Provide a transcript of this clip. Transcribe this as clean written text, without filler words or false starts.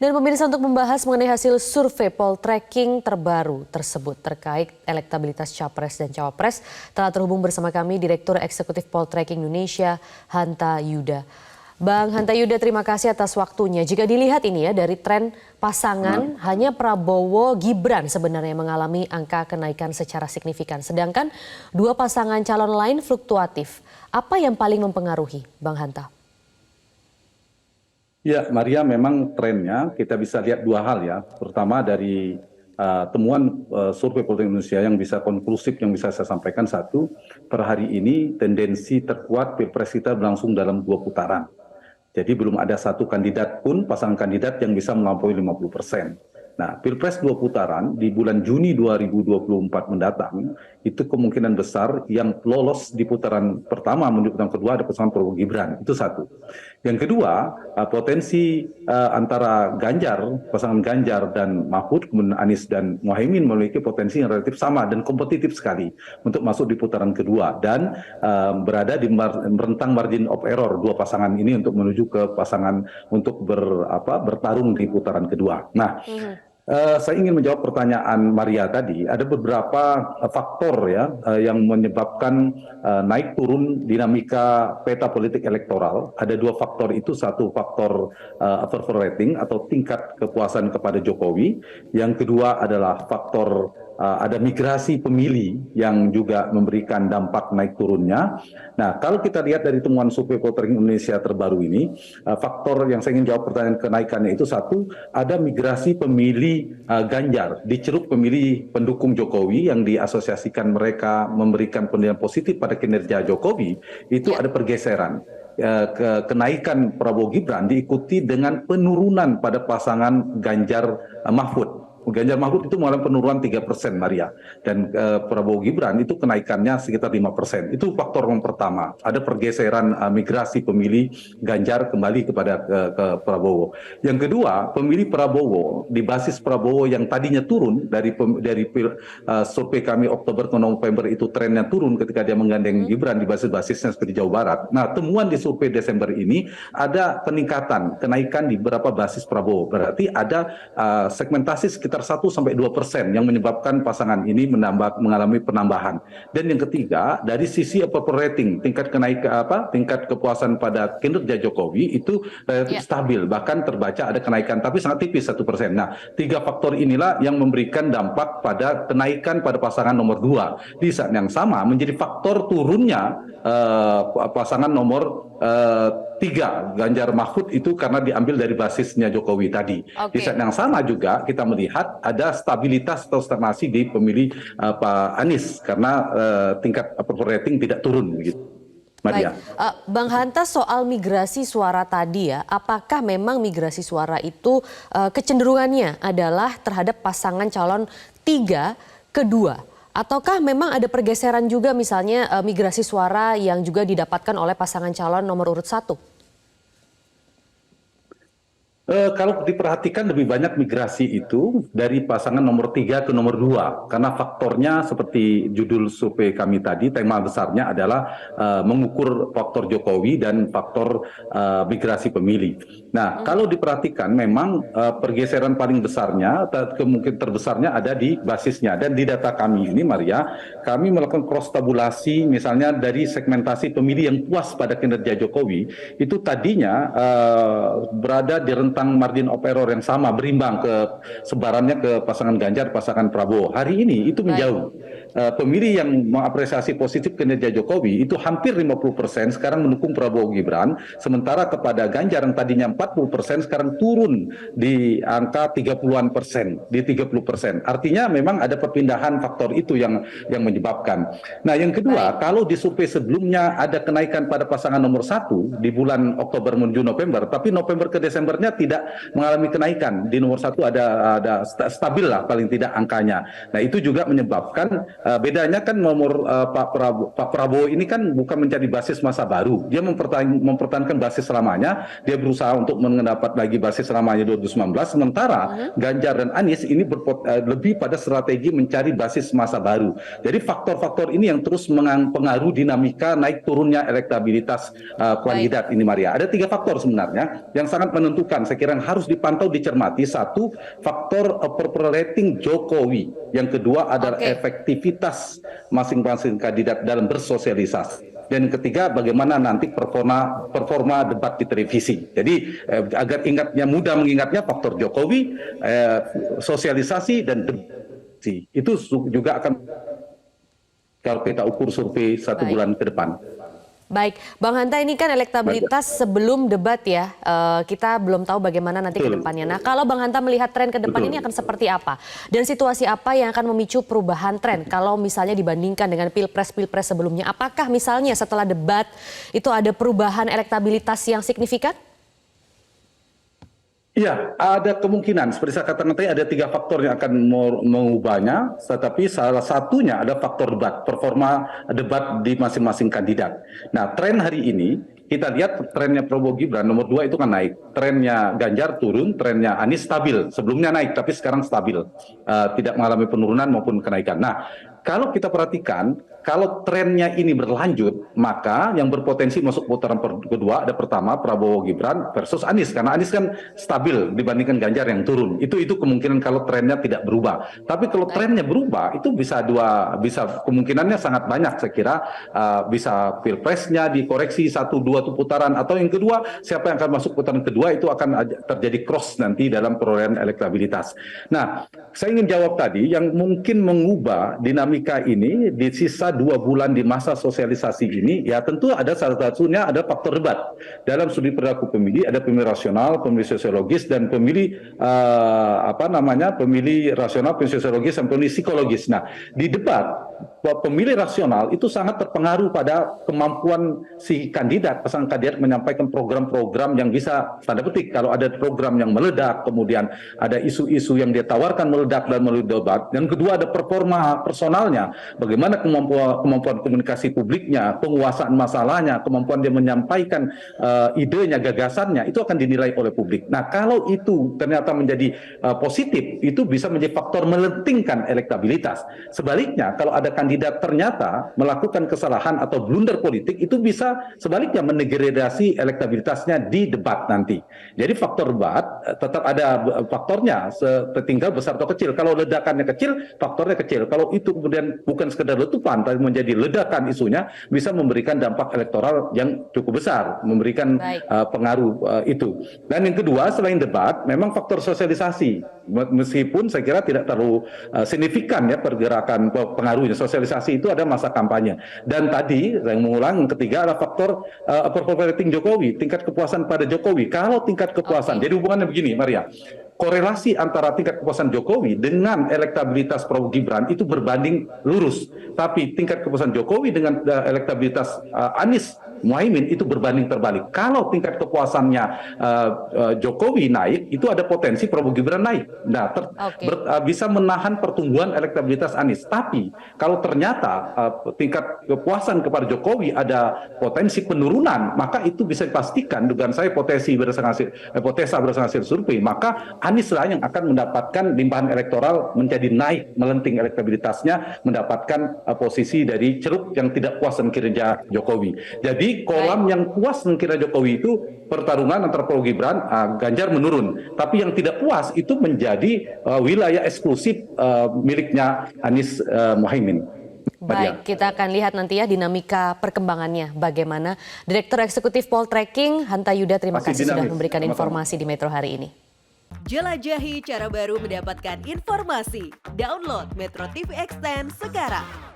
Dan pemirsa, untuk membahas mengenai hasil survei poltreking terbaru tersebut terkait elektabilitas Capres dan Cawapres, telah terhubung bersama kami Direktur Eksekutif Poltreking Indonesia, Hanta Yuda. Bang Hanta Yuda, terima kasih atas waktunya. Jika dilihat ini ya dari tren pasangan, hanya Prabowo Gibran sebenarnya mengalami angka kenaikan secara signifikan. Sedangkan dua pasangan calon lain fluktuatif. Apa yang paling mempengaruhi, Bang Hanta? Ya, Maria, memang trennya kita bisa lihat dua hal ya. Pertama dari temuan survei politik Indonesia yang bisa konklusif yang bisa saya sampaikan. Satu, per hari ini tendensi terkuat Pilpres kita berlangsung dalam 2 putaran. Jadi belum ada satu kandidat pun, pasangan kandidat yang bisa melampaui 50%. Nah, Pilpres 2 putaran di bulan Juni 2024 mendatang, itu kemungkinan besar yang lolos di putaran pertama menuju putaran kedua ada pasangan Prabowo Gibran. Itu satu. Yang kedua, potensi antara pasangan Ganjar dan Mahfud, kemudian Anies dan Muhaimin memiliki potensi yang relatif sama dan kompetitif sekali untuk masuk di putaran kedua dan berada di rentang margin of error dua pasangan ini untuk menuju ke pasangan untuk bertarung di putaran kedua. Nah, saya ingin menjawab pertanyaan Maria tadi. Ada beberapa faktor ya yang menyebabkan naik turun dinamika peta politik elektoral. Ada dua faktor itu, satu faktor approval rating atau tingkat kepuasan kepada Jokowi. Yang kedua adalah faktor ada migrasi pemilih yang juga memberikan dampak naik turunnya. Nah, kalau kita lihat dari temuan survei poltreking Indonesia terbaru ini, faktor yang saya ingin jawab pertanyaan kenaikannya itu satu, ada migrasi pemilih Ganjar di ceruk pemilih pendukung Jokowi yang diasosiasikan mereka memberikan penilaian positif pada kinerja Jokowi, itu ada pergeseran. Kenaikan Prabowo Gibran diikuti dengan penurunan pada pasangan Ganjar Mahfud. Ganjar Mahfud itu mengalami penurunan 3%, Maria. Dan Prabowo Gibran itu kenaikannya sekitar 5%. Itu faktor yang pertama. Ada pergeseran migrasi pemilih Ganjar kembali kepada ke Prabowo. Yang kedua, pemilih Prabowo di basis Prabowo yang tadinya turun dari survei kami Oktober ke November itu trennya turun ketika dia menggandeng Gibran di basis-basisnya seperti Jawa Barat. Nah, temuan di survei Desember ini ada peningkatan, kenaikan di beberapa basis Prabowo. Berarti ada segmentasi sekitar 1-2% yang menyebabkan pasangan ini mengalami penambahan. Dan yang ketiga, dari sisi approval rating, tingkat kepuasan pada kinerja Jokowi itu relatif stabil, bahkan terbaca ada kenaikan, tapi sangat tipis 1%. Nah, 3 faktor inilah yang memberikan dampak pada kenaikan pada pasangan nomor 2. Di saat yang sama menjadi faktor turunnya pasangan nomor 3, Ganjar Mahfud, itu karena diambil dari basisnya Jokowi tadi. Di saat yang sama juga kita melihat ada stabilitas atau stagnasi di pemilih Pak Anies karena tingkat approval rating tidak turun begitu. Baik, Bang Hanta, soal migrasi suara tadi ya, apakah memang migrasi suara itu kecenderungannya adalah terhadap pasangan calon 3 ke 2? Ataukah memang ada pergeseran juga misalnya migrasi suara yang juga didapatkan oleh pasangan calon nomor urut 1? Kalau diperhatikan lebih banyak migrasi itu dari pasangan nomor 3 ke nomor 2. Karena faktornya seperti judul survei kami tadi, tema besarnya adalah mengukur faktor Jokowi dan faktor migrasi pemilih. Nah, kalau diperhatikan memang pergeseran paling besarnya, kemungkinan terbesarnya ada di basisnya. Dan di data kami ini, Maria, kami melakukan cross tabulasi misalnya dari segmentasi pemilih yang puas pada kinerja Jokowi, itu tadinya berada di rentang margin of error yang sama, berimbang ke sebarannya ke pasangan Ganjar, pasangan Prabowo. Hari ini itu menjauh. Pemilih yang mengapresiasi positif kinerja Jokowi itu hampir 50% sekarang mendukung Prabowo Gibran, sementara kepada Ganjar yang tadinya 40% sekarang turun di angka 30-an%, di 30%. Artinya memang ada perpindahan faktor itu yang menyebabkan. Nah, yang kedua, kalau di survei sebelumnya ada kenaikan pada pasangan nomor 1 di bulan Oktober menuju November, tapi November ke Desembernya tidak mengalami kenaikan. Di nomor 1 ada stabil lah paling tidak angkanya. Nah, itu juga menyebabkan bedanya kan nomor Pak Prabowo ini kan bukan mencari basis masa baru. Dia mempertahankan basis lamanya, dia berusaha untuk mendapat lagi basis lamanya 2019, sementara Ganjar dan Anies ini lebih pada strategi mencari basis masa baru. Jadi faktor-faktor ini yang terus mempengaruhi dinamika naik turunnya elektabilitas kandidat ini, Maria. Ada 3 faktor sebenarnya yang sangat menentukan saya kira yang harus dipantau, dicermati, satu, faktor approval rating Jokowi. Yang kedua adalah efektivitas masing-masing kandidat dalam bersosialisasi. Dan yang ketiga, bagaimana nanti performa debat di televisi. Jadi agar mudah mengingatnya faktor Jokowi, sosialisasi dan debat. Itu juga akan kalau kita ukur survei 1 bulan ke depan. Baik, Bang Hanta, ini kan elektabilitas sebelum debat ya, kita belum tahu bagaimana nanti ke depannya. Nah, kalau Bang Hanta melihat tren ke depan ini akan seperti apa? Dan situasi apa yang akan memicu perubahan tren kalau misalnya dibandingkan dengan pilpres-pilpres sebelumnya? Apakah misalnya setelah debat itu ada perubahan elektabilitas yang signifikan? Iya, ada kemungkinan. Seperti saya katakan tadi, ada 3 faktor yang akan mengubahnya, tetapi salah satunya ada faktor debat, performa debat di masing-masing kandidat. Nah, tren hari ini, kita lihat trennya Prabowo Gibran, nomor 2 itu kan naik. Trennya Ganjar turun, trennya Anies stabil. Sebelumnya naik, tapi sekarang stabil. Tidak mengalami penurunan maupun kenaikan. Nah, kalau kita perhatikan, kalau trennya ini berlanjut, maka yang berpotensi masuk putaran kedua ada pertama Prabowo Gibran versus Anies, karena Anies kan stabil dibandingkan Ganjar yang turun. Itu kemungkinan kalau trennya tidak berubah. Tapi kalau trennya berubah, itu bisa kemungkinannya sangat banyak. Saya kira bisa pilpresnya dikoreksi 1-2 putaran, atau yang kedua siapa yang akan masuk putaran kedua itu akan terjadi cross nanti dalam perolehan elektabilitas. Nah, saya ingin jawab tadi yang mungkin mengubah dinamika ini di sisa 2 bulan di masa sosialisasi ini, ya tentu ada salah satunya ada faktor debat. Dalam studi perilaku pemilih ada pemilih rasional, pemilih sosiologis, dan pemilih pemilih rasional, pemilih sosiologis, dan pemilih psikologis. Nah, di debat pemilih rasional itu sangat terpengaruh pada kemampuan si kandidat, pasangan kandidat menyampaikan program-program yang bisa, tanda petik, kalau ada program yang meledak, kemudian ada isu-isu yang dia tawarkan meledak dan melalui debat. Yang kedua ada performa personalnya, bagaimana kemampuan komunikasi publiknya, penguasaan masalahnya, kemampuan dia menyampaikan idenya, gagasannya, itu akan dinilai oleh publik. Nah, kalau itu ternyata menjadi positif, itu bisa menjadi faktor melentingkan elektabilitas. Sebaliknya, kalau ada kandidat ternyata melakukan kesalahan atau blunder politik, itu bisa sebaliknya mendegradasi elektabilitasnya di debat nanti. Jadi faktor debat tetap ada faktornya, tinggal besar atau kecil. Kalau ledakannya kecil, faktornya kecil. Kalau itu kemudian bukan sekedar letupan, tapi menjadi ledakan isunya, bisa memberikan dampak elektoral yang cukup besar, memberikan pengaruh itu. Dan yang kedua, selain debat, memang faktor sosialisasi. Meskipun saya kira tidak terlalu signifikan ya pergerakan pengaruhnya. Sosialisasi itu ada masa kampanye. Dan tadi, saya mengulang, yang ketiga adalah faktor approval rating Jokowi, tingkat kepuasan pada Jokowi. Kalau tingkat kepuasan, jadi hubungannya begini, Maria. Korelasi antara tingkat kepuasan Jokowi dengan elektabilitas Prabowo Gibran itu berbanding lurus. Tapi tingkat kepuasan Jokowi dengan elektabilitas Anies Muhaimin itu berbanding terbalik. Kalau tingkat kepuasannya Jokowi naik, itu ada potensi Prabowo Gibran naik. Nah, bisa menahan pertumbuhan elektabilitas Anies. Tapi kalau ternyata tingkat kepuasan kepada Jokowi ada potensi penurunan, maka itu bisa dipastikan, dugaan saya hipotesa berdasarkan hasil survei, maka Anies lah yang akan mendapatkan limpahan elektoral, menjadi naik, melenting elektabilitasnya, mendapatkan posisi dari ceruk yang tidak puas dengan kinerja Jokowi. Jadi kolam yang puas dengan kinerja Jokowi itu pertarungan antara Prabowo Gibran, Ganjar menurun. Tapi yang tidak puas itu menjadi wilayah eksklusif miliknya Anies Muhaimin. Baik, kita akan lihat nanti ya dinamika perkembangannya bagaimana. Direktur Eksekutif Poltreking Hanta Yuda, terima kasih sudah memberikan informasi di Metro hari ini. Jelajahi cara baru mendapatkan informasi. Download Metro TV Extend sekarang.